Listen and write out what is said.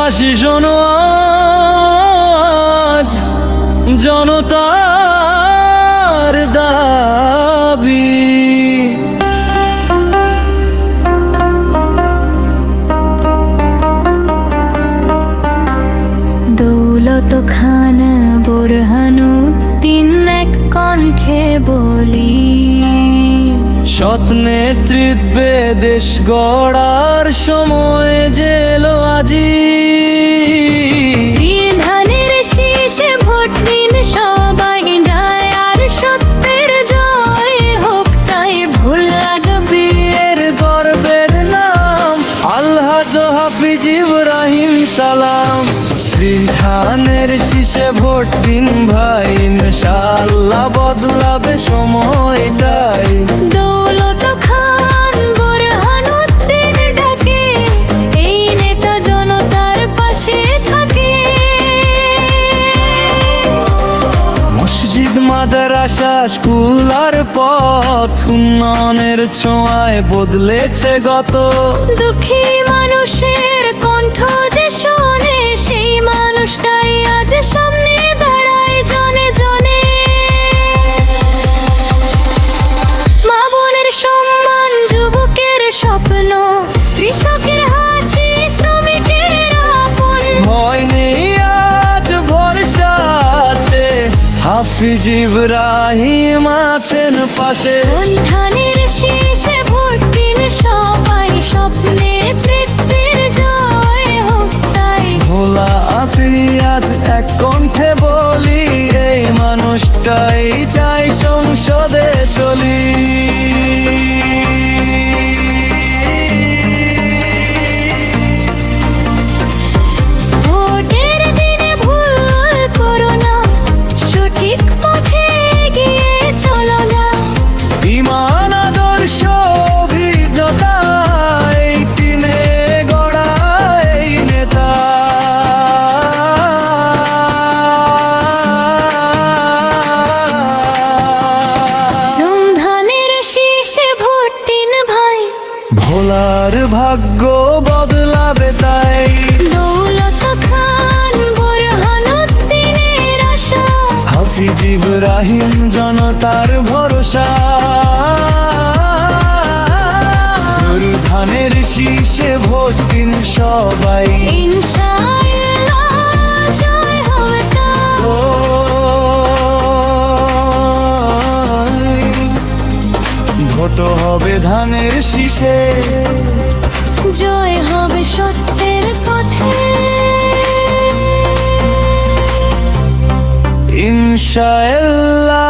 দেশবাসী শোনো আজ জনতার দাবি। দৌলত খান বুরহানুদ্দিন এক কণ্ঠে বলি, সৎ নেতৃত্বে দেশ গড়ার সময় যেলো আজি। ধানের শীষে ভোট দিন সবাই যায়, আর সত্যের জয় হোক তাই ভুল লাগবে। এর গর্বের নাম আলহাজ হাফিজ ইব্রাহিম সালাম। ধানের শীষে ভোট দিন ভাই, ইনশাআল্লাহ বদলাবে সময়টাই। দৌলত খান বুরহানুদ্দিন ডাকে, এই নেতা জনতার পাশে থাকে। মসজিদ মাদ্রাসা স্কুল আর পথ উন্নয়নের ছোঁয়ায় বদলেছে গত। দুঃখী মানুষের কণ্ঠ যে শোনে, সেই মানুষটাই আজ সামনে দাঁড়ায় জনে জনে। মা বোনের সম্মান, যুবকের স্বপ্ন, কৃষকের হাসি, শ্রমিকের আপন। ভয় নেই আজ ভরসা আছে, হাফিজ ইব্রাহিম আছেন পাশে। ধানের শীষে ভোট দিন সবাই, স্বপ্নে তৃপ্তির জয় হোক তাই। ভোলা আপি আজ এক কণ্ঠে বলি, এই মানুষটাই চাই সংসদে চলি। ভোটের দিনে ভুল করো না, সঠিক পথে এগিয়ে চলো না। ইমান আদর্শ অভিজ্ঞতায় টিনে গড়া এই নেতা। ধানের শীষে ভোট দিন ভাই, ভোলার ভাগ্য বদলাবে তাই। দৌলত খান বুরহানুদ্দিনের আশা, হাফিজ ইব্রাহিম জনতার ভরসা। ধানের শীষে ভোট দিন সবাই, ইনশাআল্লাহ জয় হবে তার। ভোট হবে ধানের শীষে, জয় হবে সত্যের পথে। ইনশাআল্লাহ।